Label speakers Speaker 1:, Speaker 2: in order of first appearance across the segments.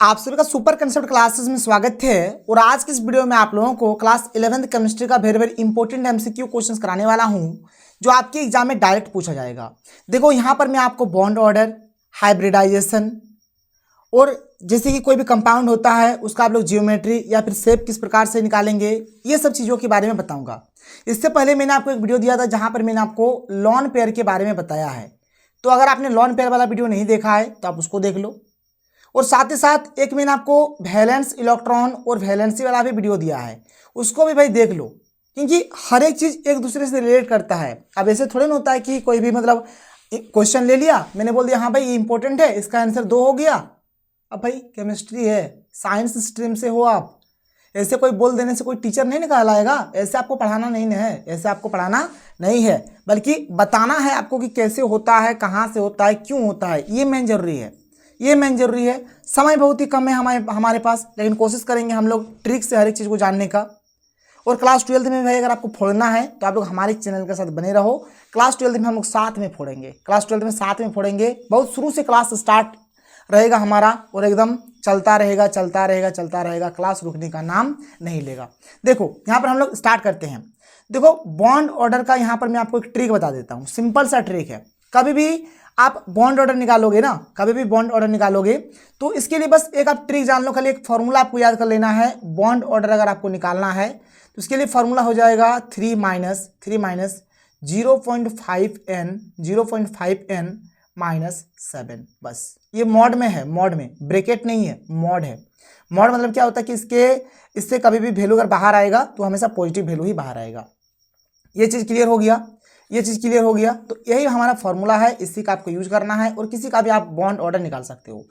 Speaker 1: आप सभी का सुपर कंसेप्ट क्लासेस में स्वागत है। और आज की इस वीडियो में आप लोगों को क्लास 11th केमिस्ट्री का वेरी इंपॉर्टेंट एमसीक्यू क्वेश्चंस कराने वाला हूं, जो आपके एग्जाम में डायरेक्ट पूछा जाएगा। देखो यहाँ पर मैं आपको बॉन्ड ऑर्डर, हाइब्रिडाइजेशन और जैसे कि कोई भी कंपाउंड होता है उसका आप लोग जियोमेट्री या फिर शेप किस प्रकार से निकालेंगे, ये सब चीज़ों के बारे में बताऊँगा। इससे पहले मैंने आपको एक वीडियो दिया था जहाँ पर मैंने आपको लॉन पेयर के बारे में बताया है। तो अगर आपने लॉन पेयर वाला वीडियो नहीं देखा है तो आप उसको देख लो। और साथ ही साथ एक मैंने आपको वैलेंस इलेक्ट्रॉन और वैलेंसी वाला भी वीडियो दिया है, उसको भी भाई देख लो, क्योंकि हर एक चीज़ एक दूसरे से रिलेट करता है। अब ऐसे थोड़े ना होता है कि कोई भी मतलब क्वेश्चन ले लिया, मैंने बोल दिया हाँ भाई ये इंपॉर्टेंट है, इसका आंसर 2 हो गया। अब भाई केमिस्ट्री है, साइंस स्ट्रीम से हो आप, ऐसे कोई बोल देने से कोई टीचर नहीं निकाल आएगा। ऐसे आपको पढ़ाना नहीं है, ऐसे आपको पढ़ाना नहीं है, बल्कि बताना है आपको कि कैसे होता है, कहाँ से होता है, क्यों होता है। ये मेन जरूरी है, ये मेन जरूरी है। समय बहुत ही कम है हमारे पास, लेकिन कोशिश करेंगे हम लोग ट्रिक से हर एक चीज़ को जानने का। और क्लास 12th में भाई अगर आपको फोड़ना है तो आप लोग हमारे चैनल के साथ बने रहो। क्लास 12th में हम लोग साथ में फोड़ेंगे, क्लास 12th में साथ में फोड़ेंगे। बहुत शुरू से क्लास स्टार्ट रहेगा हमारा और एकदम चलता रहेगा चलता रहेगा चलता रहेगा, क्लास रुकने का नाम नहीं लेगा। देखो यहाँ पर हम लोग स्टार्ट करते हैं। देखो बॉन्ड ऑर्डर का यहाँ पर मैं आपको एक ट्रिक बता देता हूँ, सिंपल सा ट्रिक है। कभी भी आप बॉन्ड ऑर्डर निकालोगे ना, कभी भी बॉन्ड ऑर्डर निकालोगे तो इसके लिए बस एक आप ट्रिक जान लो, खाली एक फॉर्मूला आपको याद कर लेना है। बॉन्ड ऑर्डर अगर आपको निकालना है तो इसके लिए फॉर्मूला हो जाएगा 3 माइनस 0.5n माइनस 7। बस ये मॉड में है, मॉड में, ब्रैकेट नहीं है, मॉड है। मॉड मतलब क्या होता है कि इससे कभी भी वैल्यू अगर बाहर आएगा तो हमेशा पॉजिटिव वैल्यू ही बाहर आएगा। ये चीज़ क्लियर हो गया, ये चीज़ क्लियर हो गया। तो यही हमारा फॉर्मूला है, इसी का आपको यूज करना है और किसी का भी आप बॉन्ड ऑर्डर निकाल सकते हो।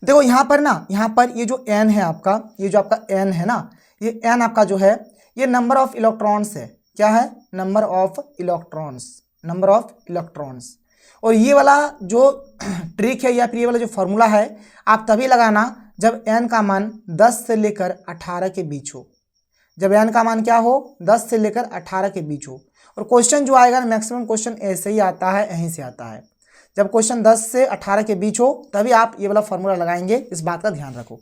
Speaker 1: देखो यहाँ पर ना, यहाँ पर ये जो n है आपका, ये जो आपका n है ना, ये n आपका जो है ये नंबर ऑफ इलेक्ट्रॉन्स है। क्या है? Number of electrons, number of electrons. और ये वाला जो ट्रिक है या फिर ये वाला जो फॉर्मूला है आप तभी लगाना जब n का मान 10 से लेकर 18 के बीच हो। जब n का मान क्या हो? 10 से लेकर 18 के बीच हो। और क्वेश्चन जो आएगा ना, मैक्सिमम क्वेश्चन ऐसे ही आता है, यहीं से आता है। जब क्वेश्चन 10 से 18 के बीच हो तभी आप ये वाला फॉर्मूला लगाएंगे, इस बात का ध्यान रखो।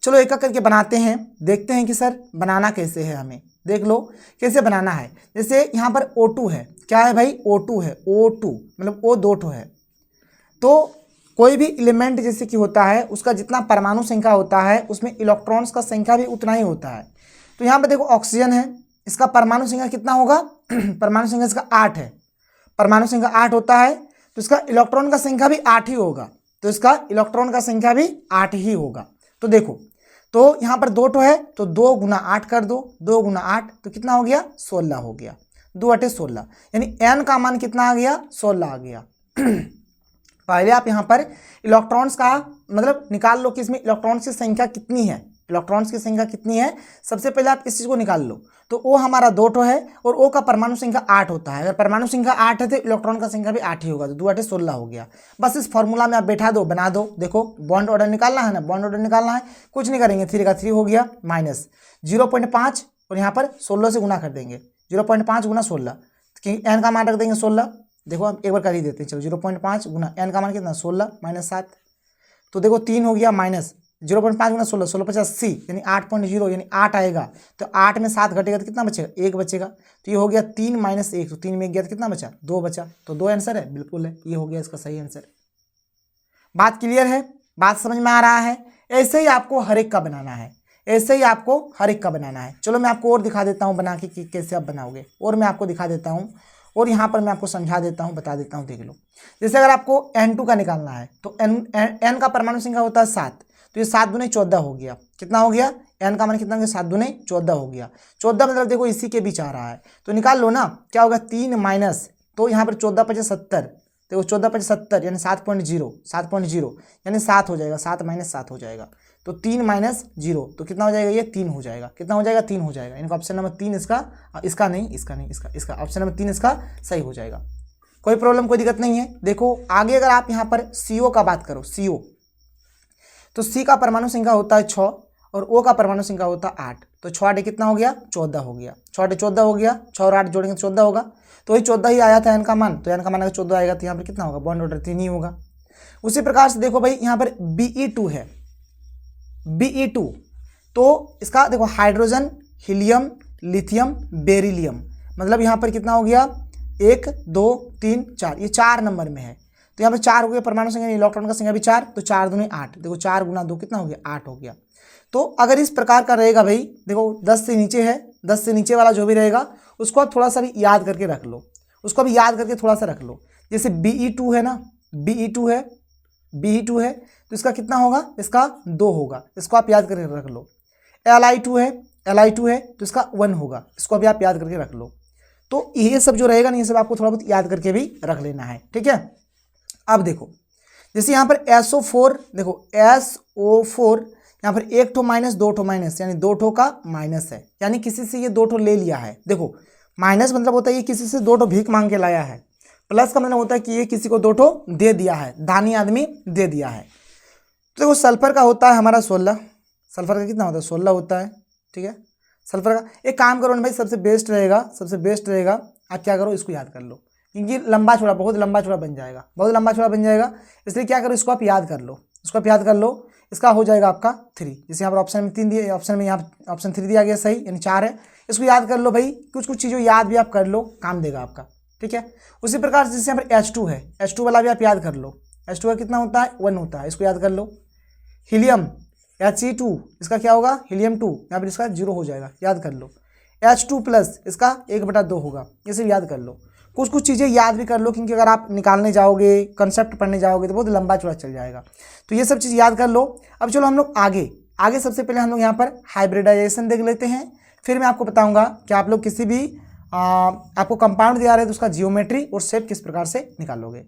Speaker 1: चलो एक एक करके बनाते हैं, देखते हैं कि सर बनाना कैसे है। हमें देख लो कैसे बनाना है। जैसे यहाँ पर O2 है, क्या है भाई? O2 है, O2 मतलब O 2 है। तो कोई भी एलिमेंट जैसे कि होता है उसका जितना परमाणु संख्या होता है उसमें इलेक्ट्रॉन्स का संख्या भी उतना ही होता है। तो यहाँ पर देखो ऑक्सीजन है, इसका परमाणु संख्या कितना होगा? परमाणु संख्या इसका 8 है, परमाणु संख्या 8 होता है तो इसका इलेक्ट्रॉन का संख्या भी 8 ही होगा। तो इसका इलेक्ट्रॉन का संख्या भी 8 ही होगा। तो देखो, तो यहाँ पर 2 है तो 2 गुना 8 कर दो, 2 गुना 8 तो कितना हो गया? 16 हो गया। 2 8 16, यानी n का मान कितना आ गया? 16 आ गया। पहले आप यहाँ पर इलेक्ट्रॉन्स का मतलब निकाल लो कि इसमें इलेक्ट्रॉन्स की संख्या कितनी है, इलेक्ट्रॉन्स की संख्या कितनी है। सबसे पहले आप इस चीज़ को निकाल लो। तो O हमारा 2 है और O का परमाणु संख्या 8 होता है। अगर परमाणु संख्या 8 है तो इलेक्ट्रॉन का संख्या भी 8 ही होगा। तो 2 8 16 हो गया। बस इस फॉर्मूला में आप बैठा दो, बना दो। देखो बॉन्ड ऑर्डर निकालना है ना, बॉन्ड ऑर्डर निकालना है, कुछ नहीं करेंगे। 3 का 3 हो गया, माइनस 0.5 और यहाँ पर 16 से गुना कर देंगे। 0.5 गुना 16, n का मान रख देंगे 16। देखो हम एक बार कर ही देते हैं। चलो 0.5 गुना n का मान कितना? 16 माइनस 7। तो देखो 3 हो गया, माइनस 0.5 गुना 16, 16 50 80 यानी 8.0 यानी 8 आएगा। तो 8 में 7 घटेगा तो कितना बचेगा? 1 बचेगा। तो ये हो गया 3 माइनस 1, तो 3 में गया तो कितना बचा? 2 बचा। तो 2 आंसर है, बिल्कुल है, ये हो गया इसका सही आंसर। बात क्लियर है? बात समझ में आ रहा है? ऐसे ही आपको हर एक का बनाना है, ऐसे ही आपको हर एक का बनाना है। चलो मैं आपको और दिखा देता हूँ बना के कि कैसे आप बनाओगे, और मैं आपको दिखा देता हूँ और यहाँ पर मैं आपको समझा देता हूँ, बता देता हूँ। देख लो, जैसे अगर आपको N2 का निकालना है तो N का परमाणु संख्या होता है 7, तो ये 7 दूने 14 हो गया। कितना हो गया? n का मान कितना हो गया? 7 दूने 14 हो गया। 14 मतलब देखो इसी के बीच आ रहा है, तो निकाल लो ना। क्या होगा? 3 माइनस, तो यहाँ पर 14 5 70, देखो 14 5 70 यानी 7.0, 7.0 यानी 7 हो जाएगा। 7 माइनस 7 हो जाएगा। तो 3 माइनस 0 तो कितना हो जाएगा? ये 3 हो जाएगा। कितना हो जाएगा? 3 हो जाएगा। यानी ऑप्शन नंबर 3 इसका नहीं, इसका ऑप्शन नंबर 3 इसका सही हो जाएगा। कोई प्रॉब्लम, कोई दिक्कत नहीं है। देखो आगे अगर आप यहाँ पर CO का बात करो, CO, तो C का परमाणु संख्या होता है 6 और O का परमाणु संख्या होता है 8। तो 6 8 कितना हो गया? 14 हो गया। 6 8 14 हो गया, 6 और 8 जोड़ेंगे 14 होगा। तो वही 14 ही आया था n का मान, तो n का मान अगर 14 आएगा तो यहाँ पर कितना होगा? बॉन्ड ऑर्डर 3 ही होगा। उसी प्रकार से देखो भाई यहाँ पर BE2 है, Be2, तो इसका देखो हाइड्रोजन, हीलियम, लिथियम, बेरिलियम, मतलब यहाँ पर कितना हो गया 1 2 3 4, ये 4 नंबर में है। तो यहाँ पर 4 हो गया परमाणु संख्या, इलेक्ट्रॉन का संख्या भी 4, तो 4 दूनी 8, देखो 4 गुना 2 कितना हो गया 8 हो गया। तो अगर इस प्रकार का रहेगा भाई, देखो 10 से नीचे है, 10 से नीचे वाला जो भी रहेगा उसको आप थोड़ा सा भी याद करके रख लो, उसको भी याद करके थोड़ा सा रख लो। जैसे Be2 है ना, Be2 है, Be2 है तो इसका कितना होगा, इसका 2 होगा, इसको आप याद करके रख लो। Li2 है, Li2 है तो इसका 1 होगा, इसको भी आप याद करके रख लो। तो ये सब जो रहेगा ना, ये सब आपको थोड़ा बहुत याद करके भी रख लेना है, ठीक है। अब देखो जैसे यहाँ पर SO4, देखो SO4 यहाँ पर 1 ठो माइनस 2 ठो माइनस, यानी 2 ठो का माइनस है, यानी किसी से ये 2 ठो ले लिया है। देखो माइनस मतलब होता है ये किसी से 2 ठो भीख मांग के लाया है, प्लस का मतलब होता है कि ये किसी को 2 ठो दे दिया है, दानी आदमी दे दिया है। तो देखो सल्फर का होता है हमारा 16, सल्फर का कितना होता है 16 होता है, ठीक है। सल्फर का एक काम करो ना भाई, सबसे बेस्ट रहेगा आप क्या करो, इसको याद कर लो, क्योंकि लंबा चौड़ा, बहुत लंबा चौड़ा बन जाएगा, बहुत लंबा चौड़ा बन जाएगा, इसलिए क्या करो इसको आप याद कर लो, इसको आप याद कर लो। इसका हो जाएगा आपका 3, जैसे यहाँ पर ऑप्शन में 3 दिए, ऑप्शन में यहाँ ऑप्शन 3 दिया गया सही, यानी 4 है। इसको याद कर लो भाई, कुछ कुछ चीज़ों याद भी आप कर लो, काम देगा आपका, ठीक है। उसी प्रकार से जैसे यहाँ पर H2 है, H2 वाला भी आप याद कर लो, H2 का कितना होता है 1 होता है, इसको याद कर लो। हीलियम He2, इसका क्या होगा हीलियम 2, यहाँ पर इसका 0 हो जाएगा, याद कर लो। H2 प्लस इसका 1/2 होगा, ये सब याद कर लो। कुछ कुछ चीज़ें याद भी कर लो, क्योंकि अगर आप निकालने जाओगे, कंसेप्ट पढ़ने जाओगे तो बहुत लंबा चौड़ा चल जाएगा, तो ये सब चीज़ याद कर लो। अब चलो हम लोग आगे सबसे पहले हम लोग यहाँ पर हाइब्रिडाइजेशन देख लेते हैं, फिर मैं आपको बताऊँगा कि आप लोग किसी भी आपको कंपाउंड दिया रहे तो उसका जियोमेट्री और शेप किस प्रकार से निकालोगे।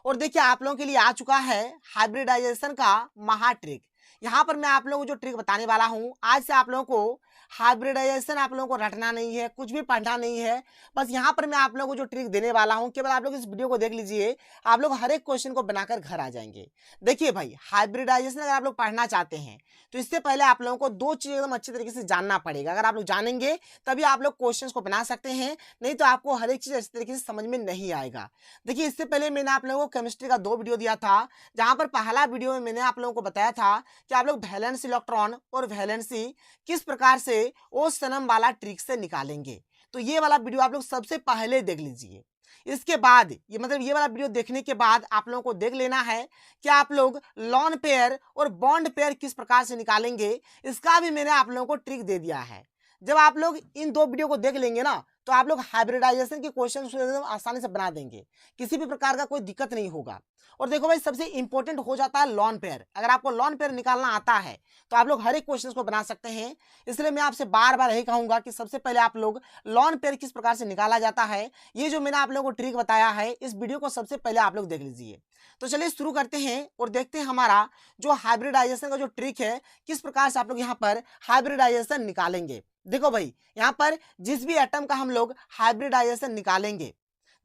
Speaker 1: और देखिए आप लोगों के लिए आ चुका है हाइब्रिडाइजेशन का महा ट्रिक। यहाँ पर मैं आप लोगों को जो ट्रिक बताने वाला हूँ, आज से आप लोगों को हाइब्रिडाइजेशन आप लोगों को रटना नहीं है, कुछ भी पढ़ना नहीं है, बस यहाँ पर मैं आप लोगों को जो ट्रिक देने वाला हूँ, केवल आप लोग इस वीडियो को देख लीजिए, आप लोग हर एक क्वेश्चन को बनाकर घर आ जाएंगे। देखिए भाई, हाइब्रिडाइजेशन अगर आप लोग पढ़ना चाहते हैं तो इससे पहले आप लोगों को 2 चीज़ एकदम अच्छे तरीके से जानना पड़ेगा। अगर आप लोग जानेंगे तभी आप लोग क्वेश्चंस को बना सकते हैं, नहीं तो आपको हर एक चीज़ अच्छे तरीके से समझ में नहीं आएगा। देखिए इससे पहले मैंने आप लोगों को केमिस्ट्री का 2 वीडियो दिया था, जहाँ पर पहला वीडियो में मैंने आप लोगों को बताया था कि आप लोग वैलेंस इलेक्ट्रॉन और वैलेंसी किस प्रकार से ओ सनम वाला ट्रिक से निकालेंगे। तो ये वाला वीडियो आप लोग सबसे पहले देख लीजिए। इसके बाद ये वाला वीडियो देखने के बाद आप लोगों को देख लेना है कि आप लोग लॉन पेयर और बॉन्ड पेयर किस प्रकार से निकालेंगे, इसका भी मैंने आप लोगों को ट्रिक दे दिया है। जब आप लोग इन 2 वीडियो को देख लेंगे ना, तो आप लोग हाइब्रिडाइजेशन के क्वेश्चन आसानी से बना देंगे, किसी भी प्रकार का कोई दिक्कत नहीं होगा। और देखो भाई, सबसे इंपॉर्टेंट हो जाता है लॉन पेयर। अगर आपको लॉन पेयर निकालना आता है तो आप लोग हर एक क्वेश्चन को बना सकते हैं। इसलिए मैं आपसे बार बार यही कहूंगा कि सबसे पहले आप लोग लॉन पेयर किस प्रकार से निकाला जाता है, ये जो मैंने आप लोगों को ट्रिक बताया है, इस वीडियो को सबसे पहले आप लोग देख लीजिए। तो चलिए शुरू करते हैं और देखते हैं हमारा जो हाइब्रिडाइजेशन का जो ट्रिक है, किस प्रकार से आप लोग यहाँ पर हाइब्रिडाइजेशन निकालेंगे। देखो भाई, यहाँ पर जिस भी एटम का हम लोग हाइब्रिडाइजेशन निकालेंगे,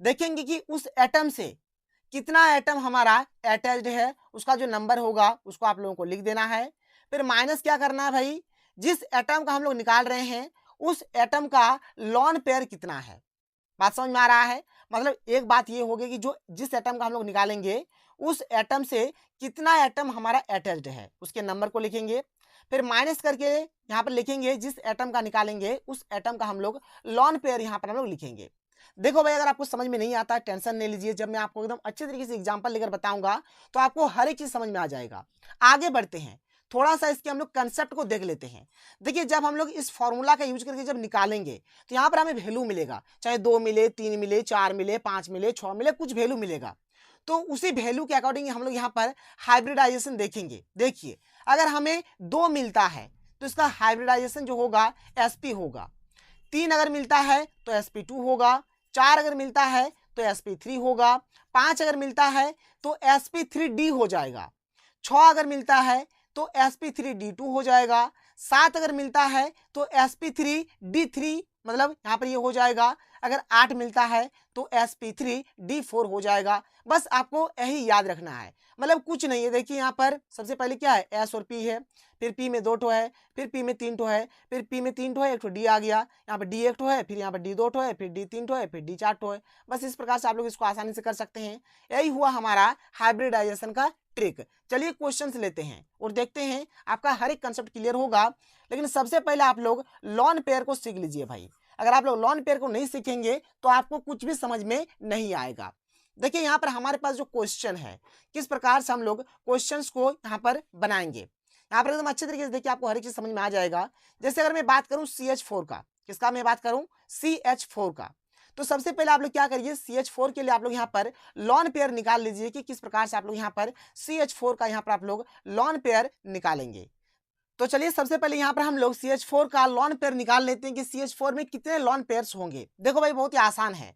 Speaker 1: देखेंगे कि उस एटम से कितना एटम हमारा अटैच्ड है, उसका जो नंबर होगा उसको आप लोगों को लिख देना है। फिर माइनस क्या करना है भाई, जिस एटम का हम लोग निकाल रहे हैं उस एटम का लॉन पेयर कितना है। बात समझ में आ रहा है? मतलब एक बात ये होगी कि जो जिस एटम का हम लोग निकालेंगे उस एटम से कितना एटम हमारा अटैच्ड है, उसके नंबर को लिखेंगे। फिर माइनस करके यहाँ पर लिखेंगे जिस एटम का निकालेंगे उस एटम का हम लोग लॉन पेयर यहाँ पर हम लोग लिखेंगे। देखो भाई, अगर आपको समझ में नहीं आता टेंशन नहीं लीजिए, जब मैं आपको एकदम अच्छे तरीके से एग्जांपल लेकर बताऊंगा तो आपको हर एक चीज समझ में आ जाएगा। आगे बढ़ते हैं, थोड़ा सा इसके हम लोग कंसेप्ट को देख लेते हैं। देखिए, जब हम लोग इस फॉर्मूला का यूज करके जब निकालेंगे तो यहाँ पर हमें वैल्यू मिलेगा, चाहे 2 मिले, 3 मिले, 4 मिले, 5 मिले, 6 मिले, कुछ वैल्यू मिलेगा। तो उसी वैल्यू के अकॉर्डिंग हम लोग यहाँ पर हाइब्रिडाइजेशन देखेंगे। देखिए, अगर हमें 2 मिलता है तो इसका हाइब्रिडाइजेशन जो होगा sp होगा, 3 अगर मिलता है तो sp2 होगा, 4 अगर मिलता है तो sp3 होगा, 5 अगर मिलता है तो sp3d हो जाएगा, 6 अगर मिलता है तो sp3d2 हो जाएगा, 7 अगर मिलता है तो sp3d3, मतलब यहाँ पर ये हो जाएगा। अगर 8 मिलता है तो sp3d4 हो जाएगा। बस आपको यही याद रखना है, मतलब कुछ नहीं है। देखिए यहाँ पर सबसे पहले क्या है, s और p है, फिर P में 2 ठो है, फिर P में 3 ठो है, फिर P में 3 ठो है, एक ठो D आ गया, यहाँ पर D 1 ठो है, फिर यहाँ पर D 2 ठो है, फिर D 3 ठो है, फिर D 4 ठो है। बस इस प्रकार से आप लोग इसको आसानी से कर सकते हैं। यही हुआ हमारा हाइब्रिडाइजेशन का ट्रिक। चलिए क्वेश्चंस लेते हैं और देखते हैं, आपका हर एक कंसेप्ट क्लियर होगा। लेकिन सबसे पहले आप लोग लॉन पेयर को सीख लीजिए भाई। अगर आप लोग लॉन पेयर को नहीं सीखेंगे तो आपको कुछ भी समझ में नहीं आएगा। देखिए यहाँ पर हमारे पास जो क्वेश्चन है, किस प्रकार से हम लोग क्वेश्चंस को यहाँ पर बनाएंगे, यहाँ पर एकदम अच्छे तरीके से देखिए, आपको हर एक चीज समझ में आ जाएगा। जैसे अगर मैं बात करूं CH4 का, किसका मैं बात करूं, CH4 का, तो सबसे पहले आप लोग क्या करिए, CH4 के लिए आप लोग यहाँ पर लॉन पेयर निकाल लीजिए कि किस प्रकार से आप लोग यहाँ पर CH4 का यहाँ पर आप लोग लॉन पेयर निकालेंगे। तो चलिए सबसे पहले यहाँ पर हम लोग CH4 का लॉन पेयर निकाल लेते हैं कि CH4 में कितने लॉन पेयर्स होंगे। देखो भाई बहुत ही आसान है।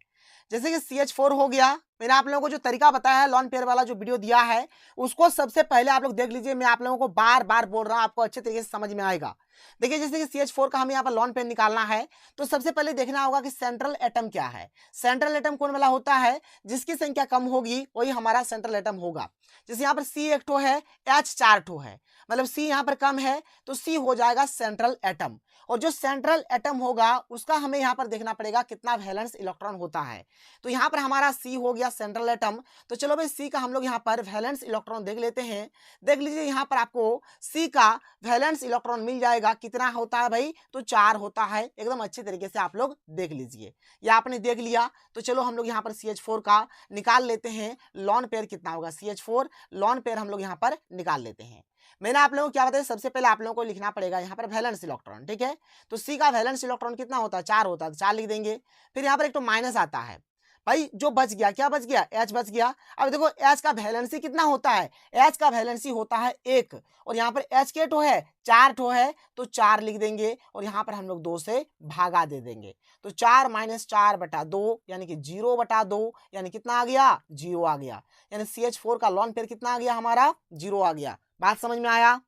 Speaker 1: जैसे कि CH4 हो गया, मैंने आप लोगों को जो तरीका बताया है, लॉन पेयर वाला जो वीडियो दिया है, उसको सबसे पहले आप लोग देख लीजिए। मैं आप लोगों को बार बार बोल रहा हूं, आपको अच्छे तरीके से समझ में आएगा। देखिए जैसे कि CH4 का हमें यहाँ पर लॉन पेयर निकालना है, तो सबसे पहले देखना होगा कि सेंट्रल एटम क्या है। सेंट्रल एटम कौन वाला होता है, जिसकी संख्या कम होगी वही हमारा सेंट्रल एटम होगा। जैसे यहाँ पर C 1 ठो है, H 4 ठो है, मतलब C यहाँ पर कम है तो C हो जाएगा सेंट्रल एटम। और जो सेंट्रल एटम होगा उसका हमें यहाँ पर देखना पड़ेगा कितना वैलेंस इलेक्ट्रॉन होता है। तो यहाँ पर हमारा C हो गया सेंट्रल एटम। तो चलो भाई C का हम लोग यहाँ पर वैलेंस इलेक्ट्रॉन देख लेते हैं। देख लीजिए यहाँ पर आपको C का वैलेंस इलेक्ट्रॉन मिल जाएगा, कितना होता है भाई, तो 4 होता है। एकदम अच्छे तरीके से आप लोग देख लीजिए, या आपने देख लिया। तो चलो हम लोग यहाँ पर CH4 का निकाल लेते हैं लॉन पेयर कितना होगा। CH4 लॉन पेयर हम लोग यहाँ पर निकाल लेते हैं। मैंने आप लोगों को क्या बताया, सबसे पहले आप लोगों को लिखना पड़ेगा यहाँ पर वैलेंस इलेक्ट्रॉन, ठीक है। तो C का वैलेंस इलेक्ट्रॉन कितना होता है, 4 होता है, तो 4 लिख देंगे। फिर यहाँ पर एक तो माइनस आता है भाई, जो बच गया, क्या बच गया, H बच गया। अब देखो H का वैलेंसी कितना होता है, H का वैलेंसी होता है 1, और यहाँ पर H के ठो है, 4 ठो है, तो 4 लिख देंगे, और यहाँ पर हम लोग 2 से भागा दे देंगे। तो 4 - 4 बटा 2 यानी कि 0 बटा 2, यानी कितना आ गया, 0 आ गया। यानी CH4 का लॉन पेयर कितना आ गया हमारा, 0 आ गया। बात समझ में आया।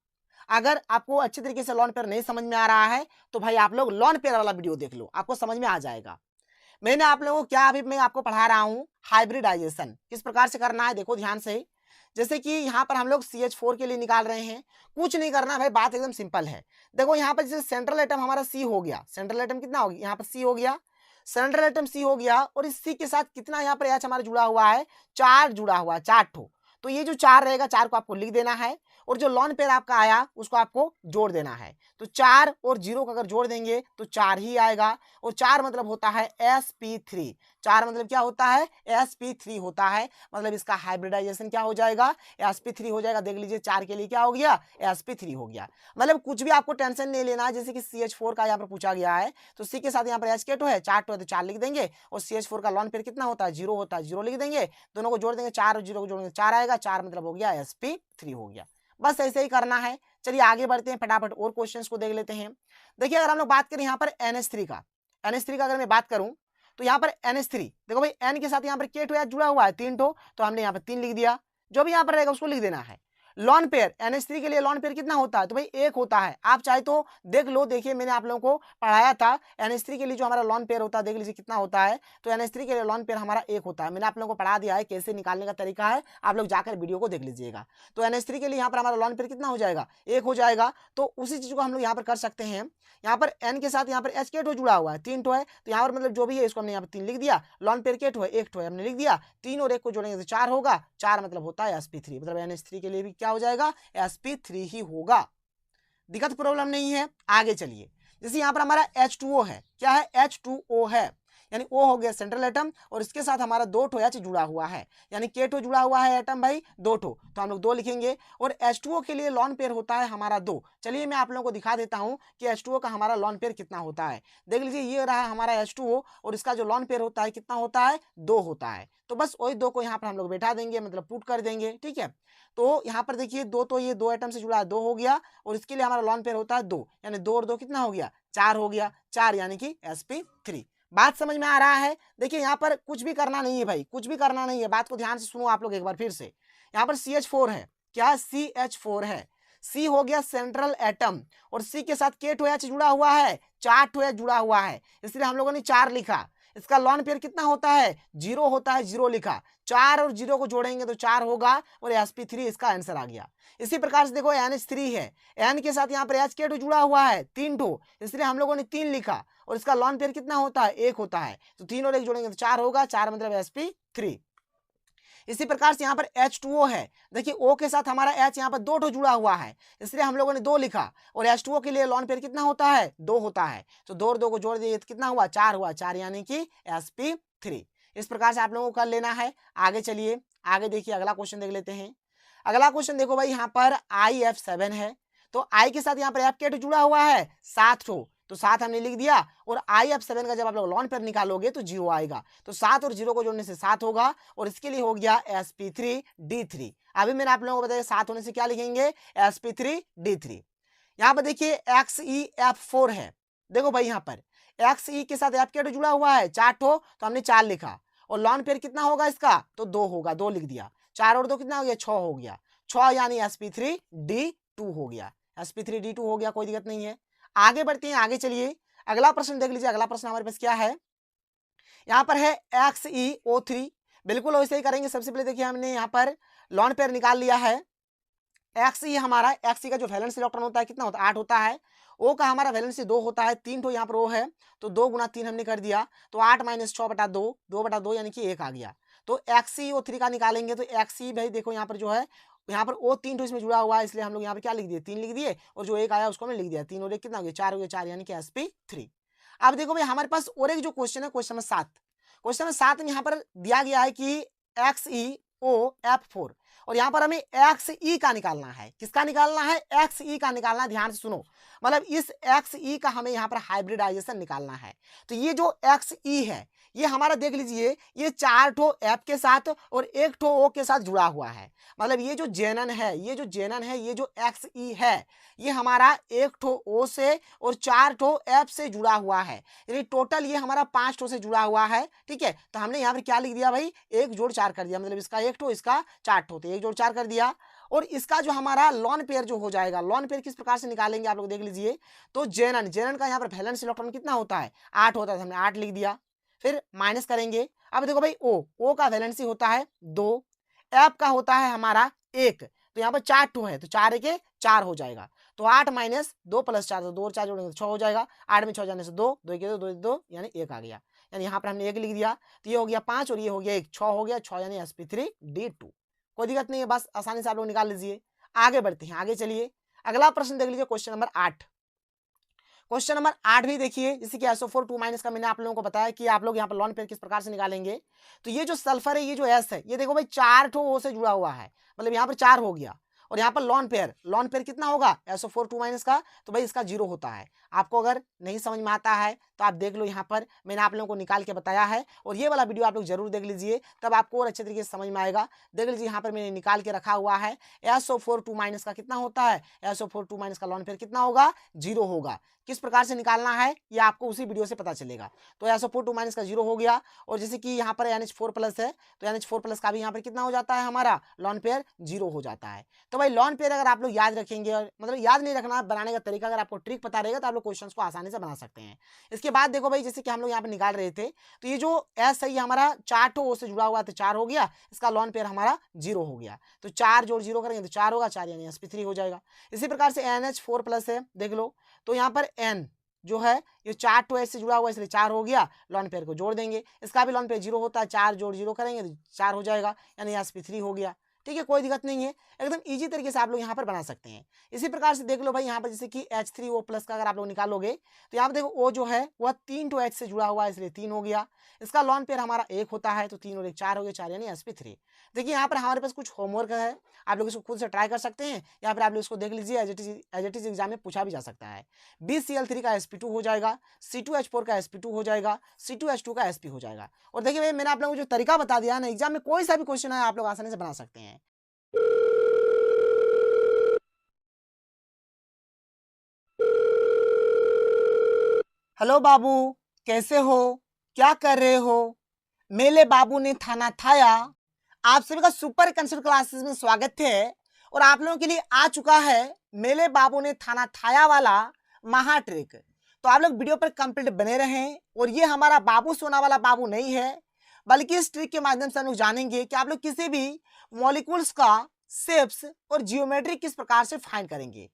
Speaker 1: अगर आपको अच्छे तरीके से लॉन पेयर नहीं समझ में आ रहा है तो भाई आप लोग लॉन पेयर वाला वीडियो देख लो, आपको समझ में आ जाएगा। मैंने आप लोगों को क्या, अभी मैं आपको पढ़ा रहा हूं हाइब्रिडाइजेशन किस प्रकार से करना है, देखो ध्यान से। जैसे कि यहाँ पर हम लोग CH4 के लिए निकाल रहे हैं, कुछ नहीं करना भाई, बात एकदम सिंपल है। देखो यहाँ पर जैसे सेंट्रल एटम हमारा C हो गया, सेंट्रल एटम कितना हो गया, यहाँ पर C हो गया, सेंट्रल एटम C हो गया, और इस C के साथ कितना यहाँ पर H हमारा जुड़ा हुआ है, 4 जुड़ा हुआ है, 4 ठो। तो ये जो 4 रहेगा, 4 को आपको लिख देना है, और जो लॉन पेयर आपका आया उसको आपको जोड़ देना है। तो 4 और 0 को अगर जोड़ देंगे तो 4 ही आएगा, और 4 मतलब होता है sp3। 4 मतलब क्या होता है, sp3 होता है, मतलब इसका हाइब्रिडाइजेशन क्या हो जाएगा, sp3 हो जाएगा। देख लीजिए 4 के लिए क्या हो गया, sp3 हो गया। मतलब कुछ भी आपको टेंशन नहीं लेना है। जैसे कि CH4 का यहाँ पर पूछा गया है, तो C के साथ यहाँ पर H के टो है, 4 टो है, तो 4 लिख देंगे, और CH4 का लॉन पेयर कितना होता है, 0 होता है, 0 लिख देंगे। दोनों को जोड़ देंगे, 4 और 0 को जोड़ेंगे 4 आएगा, 4 मतलब हो गया sp3 हो गया। बस ऐसे ही करना है। चलिए आगे बढ़ते हैं, फटाफट और क्वेश्चंस को देख लेते हैं। देखिए अगर हम लोग बात करें यहाँ पर NH3 का, NH3 का अगर मैं बात करूं तो यहाँ पर NH3 देखो भाई, N के साथ यहाँ पर के ठो जुड़ा हुआ है, 3 ठो, तो हमने यहाँ पर 3 लिख दिया। जो भी यहाँ पर रहेगा उसको लिख देना है। लॉन पेयर NH3 के लिए लॉन पेयर कितना होता है, तो भाई 1 होता है। आप चाहे तो देख लो, देखिए मैंने आप लोगों को पढ़ाया था NH3 के लिए जो हमारा लॉन पेयर होता है, देख लीजिए कितना होता है। तो NH3 के लिए लॉन पेयर हमारा 1 होता है। मैंने आप लोगों को पढ़ा दिया है कैसे निकालने का तरीका है, आप लोग जाकर वीडियो को देख लीजिएगा। तो NH3 के लिए यहाँ पर हमारा लॉन पेयर कितना हो जाएगा, 1 हो जाएगा। तो उसी चीज को हम लोग यहाँ पर कर सकते हैं। यहाँ पर N के साथ यहाँ पर H के ठो जुड़ा हुआ है, 3 ठो है, तो यहाँ पर मतलब जो भी है इसको हमने यहाँ पर 3 लिख दिया। लॉन पेयर के ठो है, 1 ठो है, हमने लिख दिया। 3 और 1 को जोड़ेंगे तो 4 होगा, 4 मतलब होता है sp3, मतलब NH3 के लिए भी क्या हो जाएगा, sp3 ही होगा। दिक्कत प्रॉब्लम नहीं है। आगे चलिए, जैसे यहाँ पर हमारा H2O है, क्या है, H2O है, यानी O हो गया सेंट्रल एटम, और इसके साथ हमारा 2 ठो H जुड़ा हुआ है, यानी के ठो जुड़ा हुआ है एटम भाई, 2 ठो, तो हम लोग 2 लिखेंगे। और H2O के लिए लॉन पेयर होता है हमारा 2। चलिए मैं आप लोगों को दिखा देता हूं कि H2O का हमारा लॉन पेयर कितना होता है। देख लीजिए ये रहा हमारा H2O, और इसका जो लॉन पेयर होता है कितना होता है, 2 होता है। तो बस वही 2 को यहाँ पर हम लोग बैठा देंगे, मतलब पुट कर देंगे, ठीक है। तो यहाँ पर देखिए 2, तो ये 2 एटम से जुड़ा है, 2 हो गया, और इसके लिए हमारा लॉन पेयर होता है 2, यानी 2 और 2 कितना हो गया, 4 हो गया, 4 यानी कि sp3। बात समझ में आ रहा है। देखिए यहाँ पर कुछ भी करना नहीं है भाई, कुछ भी करना नहीं है, बात को ध्यान से सुनो आप लोग एक बार फिर से। यहाँ पर CH4 है, क्या CH4 है, C हो गया सेंट्रल एटम, और C के साथ के ठो H जुड़ा हुआ है, 4 ठो H जुड़ा हुआ है, इसलिए हम लोगों ने 4 लिखा। इसका लॉन पेयर कितना होता है 0 होता है, 0 लिखा, 4 और 0 को जोड़ेंगे तो 4 होगा और sp3 इसका आंसर आ गया। इसी प्रकार से देखो NH3 है, N के साथ यहाँ पर H के जुड़ा हुआ है 3 ठो, इसलिए हम लोगों ने 3 लिखा और इसका लॉन पेयर कितना होता है 1 होता है, तो 3 और 1 जोड़ेंगे तो 4 होगा, 4 मतलब sp3। इसी प्रकार से यहाँ पर H2O है, देखिए O के साथ हमारा H यहाँ पर 2 ठो जुड़ा हुआ है, इसलिए हम लोगों ने 2 लिखा और H2O के लिए लॉन पेयर कितना होता है 2 होता है, तो 2 और 2 को जोड़ दिए तो कितना हुआ 4 हुआ, 4 यानी कि sp3। इस प्रकार से आप लोगों को कर लेना है। आगे चलिए, आगे देखिए अगला क्वेश्चन देख लेते हैं। अगला क्वेश्चन देखो भाई, यहाँ पर IF7 है, तो I के साथ यहाँ पर F के जुड़ा हुआ है 7 ठो, तो 7 हमने लिख दिया और IF7 का जब आप लोग लॉन पेयर निकालोगे तो 0 आएगा, तो 7 और 0 को जोड़ने से 7 होगा और इसके लिए हो गया sp3d3। अभी मैंने आप लोगों को बताया 7 होने से क्या लिखेंगे sp3d3। यहाँ पर देखिए XeF4 है, देखो भाई यहाँ पर Xe के साथ F के जुड़ा हुआ है 4 ठो, तो हमने 4 लिखा और लॉन पेयर कितना होगा इसका तो 2 होगा, 2 लिख दिया, 4 और 2 कितना हो गया 6 हो गया, 6 यानी sp3d2 हो गया, sp3d2 हो गया, कोई दिक्कत नहीं है। आगे बढ़ते हैं, आगे चलिए अगला प्रश्न देख लीजिए। अगला प्रश्न हमारे पास क्या है, यहाँ पर है XeO3, बिल्कुल वैसे ही करेंगे। सबसे पहले देखिए हमने यहाँ पर लॉन पेयर निकाल लिया है। Xe हमारा, Xe का जो वैलेंस इलेक्ट्रॉन होता है कितना होता है 8 होता है, O का हमारा वैलेंसी 2 होता है, 3 तो यहाँ पर O है, तो 2 गुना 3 हमने कर दिया, तो 8 माइनस 6 बटा 2, 2 बटा 2 यानी कि 1 आ गया। तो XeO3 का निकालेंगे तो Xe भाई देखो यहाँ पर जो है, यहाँ पर O 3 तो इसमें जुड़ा हुआ है, इसलिए हम लोग यहाँ पर क्या लिख दिए 3 लिख दिए और जो 1 आया उसको हमने लिख दिया, 3 और 1 कितना हो गया 4 हो गया, 4 यानी कि sp3। अब देखो भाई हमारे पास और एक जो क्वेश्चन है, क्वेश्चन नंबर 7, क्वेश्चन नंबर 7 में यहाँ पर दिया गया है कि XeOF4 और यहाँ पर हमें Xe का निकालना है। किसका निकालना है Xe का निकालना है, ध्यान से सुनो, मतलब इस Xe का हमें यहाँ पर हाइब्रिडाइजेशन निकालना है। तो ये जो Xe है ये हमारा देख लीजिए, ये 4 ठो F के साथ और 1 ठो O के साथ जुड़ा हुआ है, मतलब ये जो जेनन है, ये जो जेनन है, ये जो Xe है ये हमारा 1 ठो O से और 4 ठो F से जुड़ा हुआ है, यानी टोटल ये हमारा 5 ठो से जुड़ा हुआ है। ठीक है, तो हमने यहाँ पर क्या लिख दिया भाई 1 जोड़ 4 कर दिया, मतलब इसका 1 ठो इसका 4 ठो, तो 1 जोड़ 4 कर दिया। और इसका जो हमारा लॉन पेयर जो हो जाएगा, लॉन पेयर किस प्रकार से निकालेंगे आप लोग देख लीजिए। तो जेनन का यहाँ पर वैलेंस इलेक्ट्रॉन कितना होता है 8 होता है, हमने 8 लिख दिया, फिर माइनस करेंगे। अब देखो भाई O का वैलेंसी होता है 2, F का होता है हमारा 1, तो यहाँ पर 4 ठो है, तो 4 के 4 हो जाएगा, तो 8 माइनस 2 प्लस 4, तो 2 और 4 जोड़ेंगे तो 6 हो जाएगा, 8 में 6 जाने से 2, 2 के 2, 2 यानी 1 आ गया, यानी यहाँ पर हमने 1 लिख दिया, तो ये हो गया 5 और ये हो गया 1, 6 हो गया, 6 यानी sp3d2। कोई दिक्कत नहीं है, बस आसानी से आप लोग निकाल लीजिए। आगे बढ़ते हैं, आगे चलिए अगला प्रश्न देख लीजिए, क्वेश्चन नंबर 8। क्वेश्चन नंबर 8 भी देखिए, जैसे कि SO4 2 माइनस का मैंने आप लोगों को बताया कि आप लोग यहाँ पर लॉन पेयर किस प्रकार से निकालेंगे। तो ये जो सल्फर है, ये जो S है, ये देखो भाई 4 ठो O से जुड़ा हुआ है, मतलब यहाँ पर 4 हो गया, और यहाँ पर लॉन पेयर कितना होगा SO4 2 माइनस का, तो भाई इसका 0 होता है। आपको अगर नहीं समझ में आता है तो आप देख लो, यहाँ पर मैंने आप लोगों को निकाल के बताया है, और ये वाला वीडियो आप लोग जरूर देख लीजिए, तब आपको और अच्छे तरीके से समझ में आएगा। देख लीजिए यहाँ पर मैंने निकाल के रखा हुआ है, SO4 2 माइनस का कितना होता है, SO4 2 माइनस का लॉन पेयर कितना होगा 0 होगा। किस प्रकार से निकालना है ये आपको उसी वीडियो से पता चलेगा। तो SO4 2 माइनस का 0 हो गया, और जैसे कि यहाँ पर NH4 प्लस है, तो NH4 प्लस का भी यहाँ पर कितना हो जाता है हमारा लॉन पेयर 0 हो जाता है। तो भाई लॉन पेयर अगर आप लोग याद रखेंगे, और मतलब याद नहीं रखना, बनाने का तरीका अगर आपको ट्रिक पता रहेगा तो आप लोग क्वेश्चंस को आसानी से बना सकते हैं। इसके बाद देखो भाई, जैसे कि हम लोग यहाँ पे निकाल रहे थे, तो ये जो S है ये हमारा 4 ठो O से जुड़ा हुआ, तो 4 हो गया, इसका लॉन पेयर हमारा 0 हो गया, तो 4 जोड़ 0 करेंगे तो 4 होगा, 4 यानी sp3 हो जाएगा। इसी प्रकार से NH4 प्लस है, देख लो, तो यहाँ पर N जो है ये 4 ठो S से जुड़ा हुआ, इसलिए 4 हो गया, लॉन पेयर को जोड़ देंगे, इसका भी लॉन पेयर 0 होता है, 4 जोड़ 0 करेंगे तो 4 हो जाएगा, यानी sp3 हो गया। ठीक है, कोई दिक्कत नहीं है, एकदम इजी तरीके से आप लोग यहाँ पर बना सकते हैं। इसी प्रकार से देख लो भाई, यहाँ पर जैसे कि H3O प्लस का अगर आप लोग निकालोगे, तो यहाँ पर देखो O जो है वह 3 ठो H से जुड़ा हुआ है, इसलिए 3 हो गया, इसका लॉन पेयर हमारा 1 होता है, तो 3 और 1 4 हो गया, 4 यानी sp3। देखिए यहाँ पर हमारे पास कुछ होमवर्क है, आप लोग इसको खुद से ट्राई कर सकते हैं, या फिर आप लोग इसको देख लीजिए, एज इट इज एग्जाम में पूछा भी जा सकता है। BCl3 का sp2 हो जाएगा, C2H4 का sp2 हो जाएगा, C2H2 का sp हो जाएगा। और देखिए भाई, मैंने आप लोगों को जो तरीका बता दिया ना, एग्जाम में कोई सा भी क्वेश्चन है आप लोग आसानी से बना सकते हैं। हेलो बाबू, कैसे हो, क्या कर रहे हो? मेले बाबू ने थाना थाया, आप सभी का सुपर कंसेप्ट क्लासेस में स्वागत है। और आप लोगों के लिए आ चुका है मेले बाबू ने थाना थाया वाला महा ट्रिक। तो आप लोग वीडियो पर कंप्लीट बने रहें। और ये हमारा बाबू सोना वाला बाबू नहीं है, बल्कि इस ट्रिक के माध्यम से हम लोग जानेंगे कि आप लोग किसी भी मॉलिक्यूल्स का शेप्स और जियोमेट्री किस प्रकार से फाइंड करेंगे।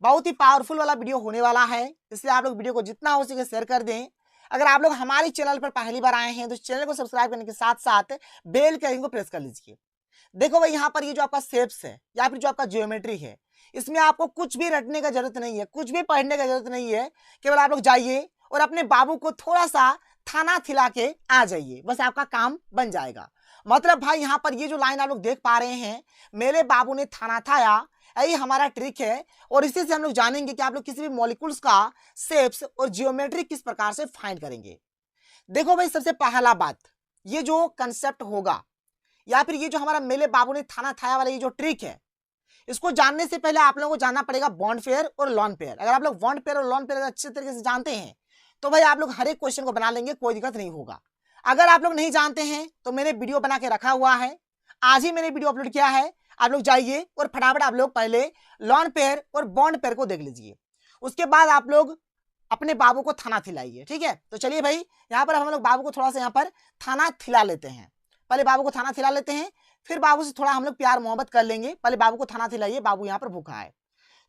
Speaker 1: बहुत ही पावरफुल वाला वीडियो होने वाला है, इसलिए आप लोग वीडियो को जितना हो सके शेयर कर दें। अगर आप लोग हमारे चैनल पर पहली बार आए हैं तो चैनल को सब्सक्राइब करने के साथ साथ बेल के आइकन को प्रेस कर लीजिए। देखो भाई, यहाँ पर ये जो आपका शेप्स है या फिर जो आपका ज्योमेट्री है, इसमें आपको कुछ भी रटने का जरूरत नहीं है, कुछ भी पढ़ने का जरूरत नहीं है। केवल आप लोग जाइए और अपने बाबू को थोड़ा सा थाना थिला के आ जाइए, बस आपका काम बन जाएगा। मतलब भाई, यहाँ पर ये जो लाइन आप लोग देख पा रहे हैं, मेरे बाबू ने थाना थाया, यही हमारा ट्रिक है। और इसी से हम लोग जानेंगे कि आप लोग किसी भी मॉलिक्यूल्स का शेप्स और जियोमेट्री किस प्रकार से फाइंड करेंगे। देखो भाई, सबसे पहला बात, ये जो कंसेप्ट होगा या फिर ये जो हमारा मेरे बाबू ने थाना थाया वाला ये जो ट्रिक है, इसको जानने से पहले आप लोगों को जानना पड़ेगा बॉन्ड पेयर और लॉन पेयर। अगर आप लोग बॉन्ड पेयर और लॉन पेयर अच्छे तरीके से जानते हैं तो भाई आप लोग हर एक क्वेश्चन को बना लेंगे, कोई दिक्कत नहीं होगा। अगर आप लोग नहीं जानते हैं तो मैंने वीडियो बना के रखा हुआ है, आज ही मैंने वीडियो अपलोड किया है, आप लोग जाइए और फटाफट आप लोग पहले लॉन पेयर और बॉन्ड पेयर को देख लीजिए। उसके बाद आप लोग अपने बाबू को थाना थिलाइए, ठीक है। तो चलिए भाई, यहाँ पर हम लोग बाबू को थोड़ा सा यहाँ पर थाना थिला लेते हैं। पहले बाबू को थाना थिला लेते हैं, फिर बाबू से थोड़ा हम लोग प्यार मोहब्बत कर लेंगे। पहले बाबू को थाना थिलाइए, बाबू यहाँ पर भूखा है।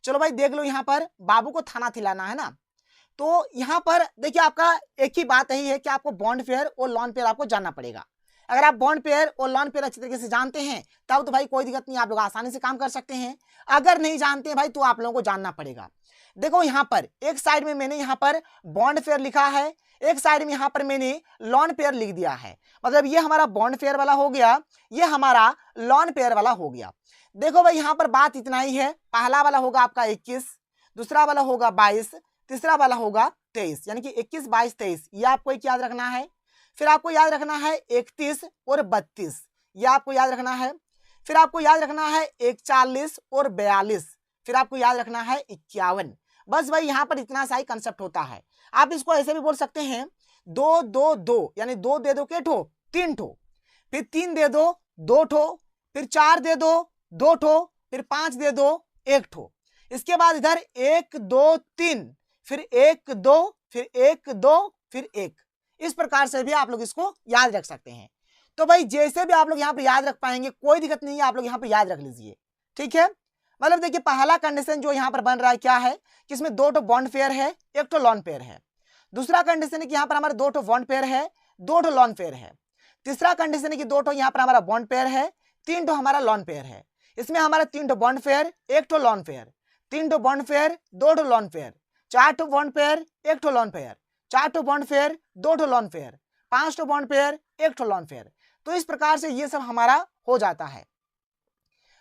Speaker 1: चलो भाई देख लो, यहाँ पर बाबू को थाना थिलाना है ना। तो यहाँ पर देखिए, आपका एक ही बात यही है कि आपको बॉन्ड पेयर और लॉन पेयर आपको जानना पड़ेगा। अगर आप बॉन्ड पेयर और लॉन पेयर अच्छे तरीके से जानते हैं तब तो भाई कोई दिक्कत नहीं, आप लोग आसानी से काम कर सकते हैं। अगर नहीं जानते हैं भाई तो आप लोगों को जानना पड़ेगा। देखो, यहाँ पर एक साइड में मैंने यहाँ पर बॉन्ड पेयर लिखा है, एक साइड में यहाँ पर मैंने लॉन पेयर लिख दिया है। मतलब ये हमारा बॉन्ड पेयर वाला हो गया, ये हमारा लॉन पेयर वाला हो गया। देखो भाई, यहाँ पर बात इतना ही है, पहला वाला होगा आपका 21, दूसरा वाला होगा 22, तीसरा वाला होगा 23, यानी कि 21, 22, 23, ये आपको एक याद रखना है। फिर आपको याद रखना है 31 और 32, ये आपको याद रखना है। फिर आपको याद रखना है 41 और 42, फिर आपको याद रखना है 51। बस भाई, यहाँ पर इतना सा ही कंसेप्ट होता है। आप इसको ऐसे भी बोल सकते हैं, 2 2 2, यानी 2 दे दो के ठो 3 ठो, फिर 3 दे दो 2 ठो, फिर 4 दे दो 2 ठो, फिर 5 दे दो 1 ठो। इसके बाद इधर 1 2 3, फिर 1 2, फिर 1 2, फिर 1। इस प्रकार से भी आप लोग इसको याद रख सकते हैं। तो भाई जैसे भी आप लोग यहाँ पे याद रख पाएंगे कोई दिक्कत नहीं है, आप लोग यहाँ पे याद रख लीजिए, ठीक है। मतलब देखिए, पहला कंडीशन जो यहाँ पर बन रहा है क्या है कि इसमें 2 बॉन्ड पेयर है, 1 लॉन पेयर है। दूसरा कंडीशन है कि यहाँ पर हमारे 2 बॉन्ड पेयर है, 2 लॉन पेयर है। तीसरा कंडीशन है कि 2 यहाँ पर हमारा बॉन्ड पेयर है, 3 हमारा लॉन पेयर है। इसमें हमारा 3 bond pair, 1 lone pair, 3 bond pair, 2 lone pair, 4 bond pair, 1 lone pair, 4 bond pair, 2 lone pair, 5 bond pair, 1 lone pair. तो इस प्रकार से ये सब हमारा हो जाता है।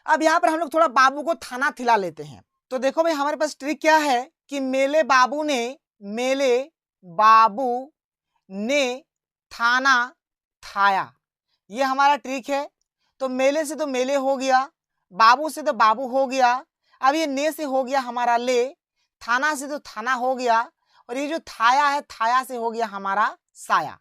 Speaker 1: अब यहाँ पर हम लोग थोड़ा बाबू को थाना थिला लेते हैं। तो देखो भाई, हमारे पास ट्रिक क्या है कि मेले बाबू ने थाना थाया, ये हमारा ट्रिक है। तो मेले से तो मेले हो गया, बाबू से तो बाबू हो गया, अब ये ने से हो गया हमारा ले, थाना से तो थाना हो गया, और ये जो थाया है, थाया से हो गया हमारा साया।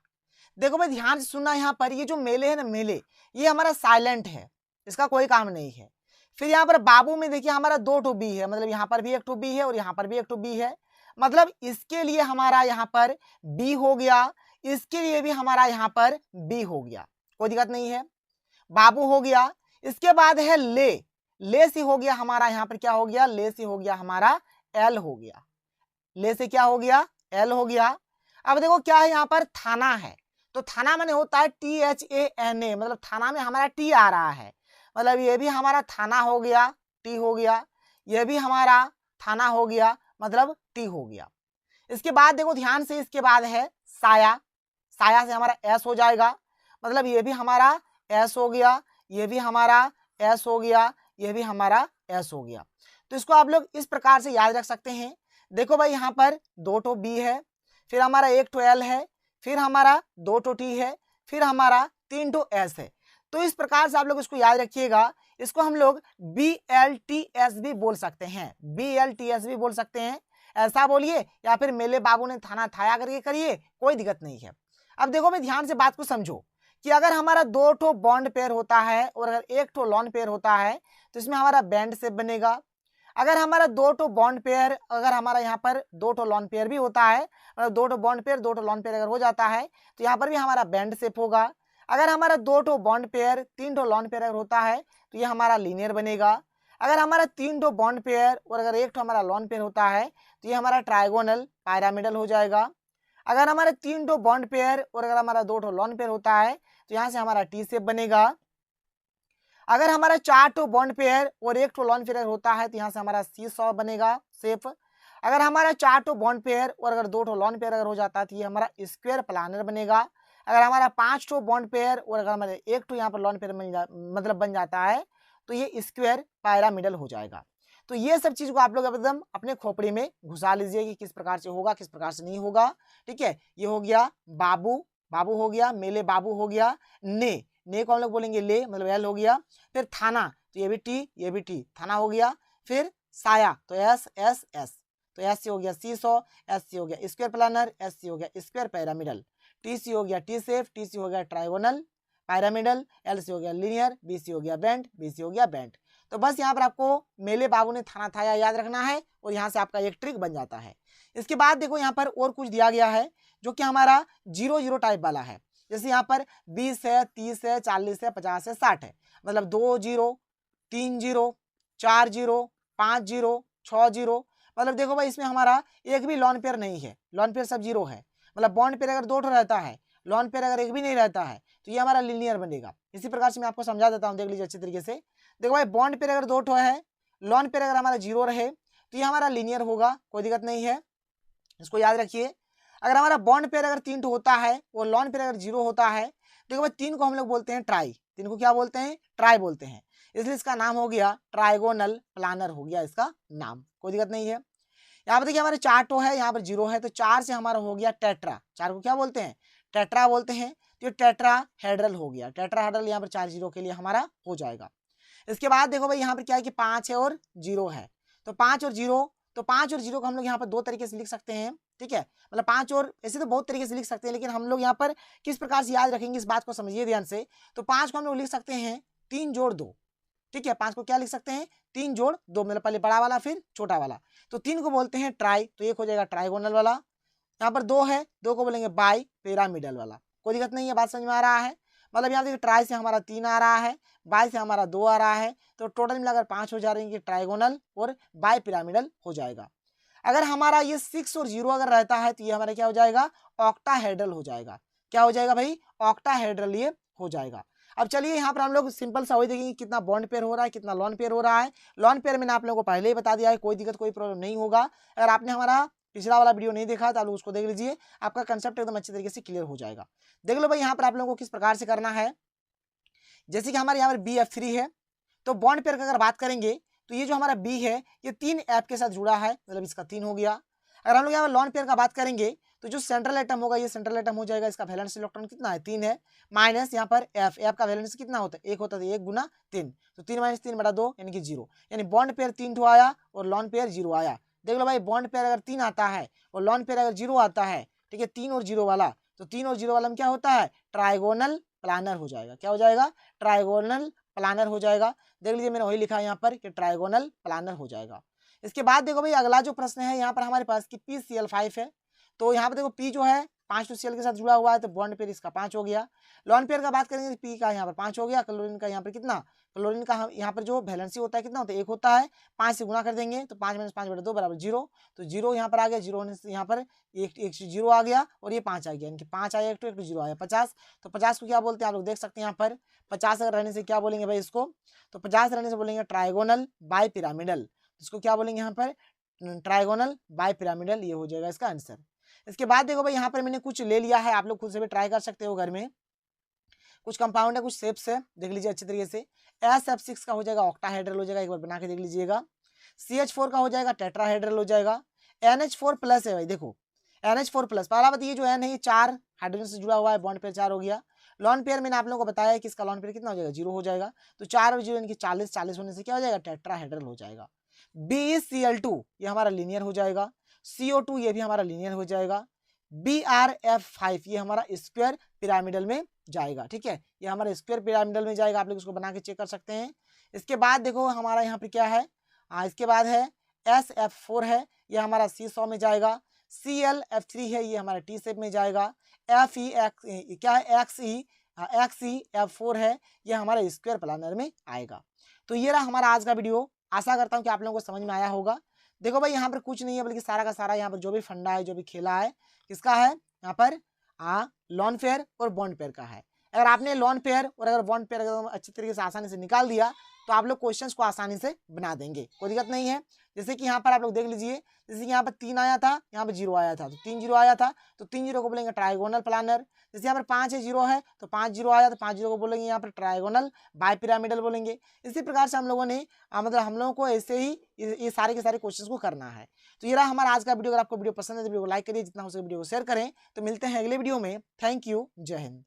Speaker 1: देखो भाई, ध्यान से सुनना, यहाँ पर ये जो मेले है ना, मेले ये हमारा साइलेंट है, इसका कोई काम नहीं है। फिर यहाँ पर बाबू में देखिए हमारा 2 बी है, मतलब यहाँ पर भी 1 बी है और यहाँ पर भी 1 बी है। मतलब इसके लिए हमारा यहाँ पर बी हो गया, इसके लिए भी हमारा यहाँ पर बी हो गया, कोई दिक्कत नहीं है। बाबू हो गया, इसके बाद है ले से हो गया हमारा यहाँ पर क्या हो गया, ले से हो गया हमारा एल हो गया, ले से क्या हो गया, एल हो गया। अब देखो क्या है, यहाँ पर थाना है, तो थाना माने होता है THANA, मतलब थाना में हमारा टी आ रहा है, मतलब ये भी हमारा थाना हो गया, टी हो गया, ये भी हमारा थाना हो गया, मतलब टी हो गया। इसके बाद देखो ध्यान से, इसके बाद है साया, साया से हमारा एस हो जाएगा, मतलब ये भी हमारा एस हो गया, ये भी हमारा एस हो गया, ये भी हमारा एस हो गया। तो इसको आप लोग इस प्रकार से याद रख सकते हैं। देखो भाई, यहाँ पर 2 बी है, फिर हमारा 1 एल है, फिर हमारा 2 टी है, फिर हमारा 3 एस है। तो इस प्रकार से आप लोग इसको याद रखिएगा। इसको हम लोग BLTS भी बोल सकते हैं, BLTS भी बोल सकते हैं, ऐसा बोलिए, या फिर मेले बाबू ने थाना थाया करके करिए, कोई दिक्कत नहीं है। अब देखो भाई, ध्यान से बात को समझो कि अगर हमारा 2 बॉन्ड पेयर होता है और अगर 1 लॉन पेयर होता है तो इसमें हमारा बैंड शेप बनेगा। अगर हमारा दो टो बॉन्ड पेयर, अगर हमारा यहाँ पर दो टो लॉन पेयर भी होता है, मतलब दो टो बॉन्ड पेयर दो टो लॉन पेयर अगर हो जाता है तो यहाँ पर भी हमारा बैंड शेप होगा। अगर हमारा दो टो बॉन्ड पेयर तीन टो लॉन पेयर अगर होता है तो ये हमारा लीनियर बनेगा। अगर हमारा तीन टो बॉन्ड पेयर और अगर एक टो हमारा लॉन पेयर होता है तो ये हमारा ट्राइगोनल पायरामिडल हो जाएगा। अगर हमारे तीन टो बॉन्ड पेयर और अगर हमारा दो टो लॉन पेयर होता है तो यहाँ से हमारा टी शेप बनेगा। अगर हमारा चार टो बॉन्ड पेयर और एक टो लॉन पेयर होता है तो यहाँ से हमारा सी सॉ बनेगा शेप। अगर हमारा चार टो बॉन्ड पेयर और अगर दो टो लॉन पेयर अगर हो जाता है तो ये हमारा स्क्वायर प्लानर बनेगा। अगर हमारा पांच टो बॉन्ड पेयर और अगर हमारे एक टो यहाँ पर लॉन पेयर मतलब बन जाता है तो ये स्क्वायर पायरामिडल हो जाएगा। तो ये सब चीज को आप लोग एकदम अपने खोपड़ी में घुसा लीजिए कि किस प्रकार से होगा किस प्रकार से नहीं होगा। ठीक है, ये हो गया बाबू, बाबू हो गया, मेले बाबू हो गया, ने को हम लोग बोलेंगे ले मतलब एल हो गया। फिर थाना तो ये भी टी, ये भी टी, थाना हो गया। फिर साया तो एस एस एस, तो एस सी हो गया सी सौ, एस सी हो गया स्क्वायर प्लानर, एस सी हो गया स्क्वायर पैरामिडल, टी सी हो गया टी सेफ, टी सी हो गया ट्राइगोनल पैरामिडल, एल सी हो गया लीनियर, बी सी हो गया बैंड, बी सी हो गया बैंड। तो बस यहाँ पर आपको मेले बाबू ने थाना थाया याद रखना है और यहाँ से आपका एक ट्रिक बन जाता है। इसके बाद देखो यहाँ पर और कुछ दिया गया है जो कि हमारा 0-0 टाइप वाला है। जैसे यहाँ पर 20 है, 30 है, 40 है, 50 है, 60 है, मतलब 2 0, 3 0, 4 0, 5 0, 6 0। मतलब देखो भाई इसमें हमारा एक भी लॉन पेयर नहीं है, लॉन पेयर सब जीरो है। मतलब बॉन्ड पेयर अगर दो ठो रहता है, लॉन पेयर अगर एक भी नहीं रहता है तो ये हमारा लीनियर बनेगा। इसी प्रकार से मैं आपको समझा देता हूँ, देख लीजिए अच्छे तरीके से। देखो भाई बॉन्ड पेयर अगर दो ठो है, लॉन पेयर अगर हमारा जीरो रहे तो ये हमारा लीनियर होगा, कोई दिक्कत नहीं है, इसको याद रखिए। अगर हमारा बॉन्ड पेयर अगर तीन होता है और लॉन पेयर अगर जीरो होता है, देखो भाई तीन को हम लोग बोलते हैं ट्राई, तीन को क्या बोलते हैं, ट्राई बोलते हैं, इसलिए इसका नाम हो गया ट्राइगोनल प्लानर हो गया इसका नाम, कोई दिक्कत नहीं है। यहाँ पर देखिए हमारे चार टो है, यहाँ पर जीरो है, तो चार से हमारा हो गया टेट्रा, चार को क्या बोलते हैं, टेट्रा बोलते हैं, तो ये टेट्रा हेड्रल हो गया, टेट्रा हेड्रल यहाँ पर चार जीरो के लिए हमारा हो जाएगा। इसके बाद देखो भाई यहाँ पर क्या है कि 5 है और 0 है, तो 5 और 0, तो 5 और 0 को हम लोग यहाँ पर दो तरीके से लिख सकते हैं। ठीक है, मतलब 5 और ऐसे तो बहुत तरीके से लिख सकते हैं, लेकिन हम लोग यहाँ पर किस प्रकार से याद रखेंगे इस बात को समझिए ध्यान से। तो 5 को हम लोग लिख सकते हैं 3 जोड़ 2। ठीक है, 5 को क्या लिख सकते हैं, 3 जोड़ 2, मतलब पहले बड़ा वाला फिर छोटा वाला, तो 3 को बोलते हैं ट्राई, तो एक हो जाएगा ट्राइगोनल वाला। यहाँ पर 2 है, 2 को बोलेंगे बाई पिरामिडल वाला, कोई दिक्कत नहीं है, बात समझ में आ रहा है। मतलब यहाँ देखिए ट्राई से हमारा 3 आ रहा है, बाई से हमारा 2 आ रहा है, तो टोटल मिलाकर 5 हो जा रही है, ट्राइगोनल और बाई पिरामिडल हो जाएगा। अगर हमारा ये 6 और 0 अगर रहता है तो ये हमारा क्या हो जाएगा, ऑक्टाहेड्रल हो जाएगा। क्या हो जाएगा भाई, ऑक्टाहेड्रल ये हो जाएगा। अब चलिए यहाँ पर हम लोग सिंपल सा वही देखेंगे कितना बॉन्ड पेयर हो रहा है, कितना लॉन पेयर हो रहा है। लॉन पेयर मैंने आप लोगों को पहले ही बता दिया है, कोई दिक्कत कोई प्रॉब्लम नहीं होगा। अगर आपने हमारा पिछला वाला वीडियो नहीं देखा तो आप लोग उसको देख लीजिए, आपका कंसेप्ट एकदम अच्छे तरीके से क्लियर हो जाएगा। देख लो भाई यहाँ पर आप लोगों को किस प्रकार से करना है। जैसे कि हमारे यहाँ पर BF3 है, तो बॉन्ड पेयर की अगर बात करेंगे तो ये जो हमारा B है ये 3 ऐप के साथ जुड़ा है, मतलब इसका 3 हो गया। अगर हम लोग यहाँ पर लॉन पेयर का बात करेंगे तो जो सेंट्रल एटम होगा ये सेंट्रल एटम हो जाएगा, इसका वैलेंस इलेक्ट्रॉन कितना है, 3 है, माइनस यहाँ पर F का वैलेंस कितना होता है, 1 होता है, 1 गुना 3, तो 3 - 3 बटा 2 यानी कि 0, यानी बॉन्ड पेयर 3 ठो आया और लॉन पेयर 0 आया। देख लो भाई बॉन्ड पेयर अगर 3 आता है और लॉन पेयर अगर 0 आता है, ठीक है, 3 और 0 वाला, तो 3 और 0 वाला में क्या होता है, ट्राइगोनल प्लानर हो जाएगा। क्या हो जाएगा, ट्राइगोनल प्लानर हो जाएगा। देख लीजिए मैंने वही लिखा है यहाँ पर कि ट्राइगोनल प्लानर हो जाएगा। इसके बाद देखो भाई अगला जो प्रश्न है यहाँ पर हमारे पास कि PCl5 है, तो यहाँ पर देखो P जो है 5 टू Cl के साथ जुड़ा हुआ है, तो बॉन्ड पेयर इसका 5 हो गया। लॉन पेयर का बात करेंगे तो P का यहाँ पर 5 हो गया, क्लोरीन का यहाँ पर कितना, क्लोरीन का यहाँ पर जो वैलेंसी होता है कितना होता है, 1 होता है, 5 से गुना कर देंगे तो 5 - 5 बटा 2 बराबर 0, तो 0 यहाँ पर आ गया, 0 होने से यहाँ पर एक 0 आ गया और ये 5 आ गया, यानी कि 5 आया, 1 टू 0 आया, 50। तो 50 को क्या बोलते हैं आप लोग देख सकते हैं यहाँ पर, 50 अगर रहने से क्या बोलेंगे भाई इसको, तो 50 रहने से बोलेंगे ट्राइगोनल बाई पिरामिडल, इसको क्या बोलेंगे यहाँ पर, ट्राइगोनल बाई पिरामिडल, ये हो जाएगा इसका आंसर। इसके बाद देखो भाई यहाँ पर मैंने कुछ ले लिया है, आप लोग खुद से भी ट्राई कर सकते हो घर में, कुछ कंपाउंड है, कुछ शेप्स है, देख लीजिए अच्छे तरीके से। SF6 का हो जाएगा ऑक्टाहेड्रल हो जाएगा, एक बार बना के देख लीजिएगा। CH4 का हो जाएगा टेट्राहेड्रल हो जाएगा। NH4+ है भाई, देखो NH4+, पहला बात ये जो N है ये 4 हाइड्रोजन से जुड़ा हुआ है, बॉन्ड पेयर 4 हो गया। लॉन पेयर मैंने आप लोगों को बताया कि इसका लॉन पेयर कितना हो जाएगा, 0 हो जाएगा, तो 4 और 0 यानी कि 40 होने से क्या हो जाएगा, टेट्राहेड्रल हो जाएगा। BeCl2 ये हमारा लीनियर हो जाएगा, CO2 ये भी हमारा लीनियर हो जाएगा, BrF5 ये हमारा स्क्वायर पिरामिडल में जाएगा। ठीक है, ये हमारा स्क्वायर पिरामिडल में जाएगा, आप लोग इसको बना के चेक कर सकते हैं। इसके बाद देखो हमारा यहाँ पे क्या है, इसके बाद है SF4 है, ये हमारा C100 में जाएगा। ClF3 है, ये हमारा T शेप में जाएगा। FE क्या है, XeF4 है, ये हमारा स्क्वायर प्लानर में आएगा। तो ये रहा हमारा आज का वीडियो। आशा करता हूँ कि आप लोगों को समझ में आया होगा। देखो भाई, यहाँ पर कुछ नहीं है बल्कि सारा का सारा यहाँ पर जो भी फंडा है, जो भी खेला है, किसका है, यहाँ पर लॉन पेयर और बॉन्ड पेयर का है। अगर आपने लॉन पेयर और अगर बॉन्ड पेयर अगर अच्छी तरीके से आसानी से निकाल दिया तो आप लोग क्वेश्चंस को आसानी से बना देंगे, कोई दिक्कत नहीं है। जैसे कि यहाँ पर आप लोग देख लीजिए, जैसे कि यहाँ पर 3 आया था, यहाँ पर 0 आया था, तो 3 0 आया था, तो 3 0 को बोलेंगे ट्राइगोनल प्लानर। जैसे यहाँ पर 5 है, 0 है, तो 5 0 आया, तो 5 0 को बोलेंगे यहाँ पर ट्राइगोनल बाइपिरामिडल बोलेंगे। इसी प्रकार से हम लोगों ने मतलब हम लोगों को ऐसे ही ये सारे के सारे क्वेश्चंस को करना है। तो ये रहा हमारा आज का वीडियो। अगर आपको वीडियो पसंद है तो वीडियो को लाइक करिए, जितना हो सके वीडियो को शेयर करें। तो मिलते हैं अगले वीडियो में। थैंक यू, जय हिंद।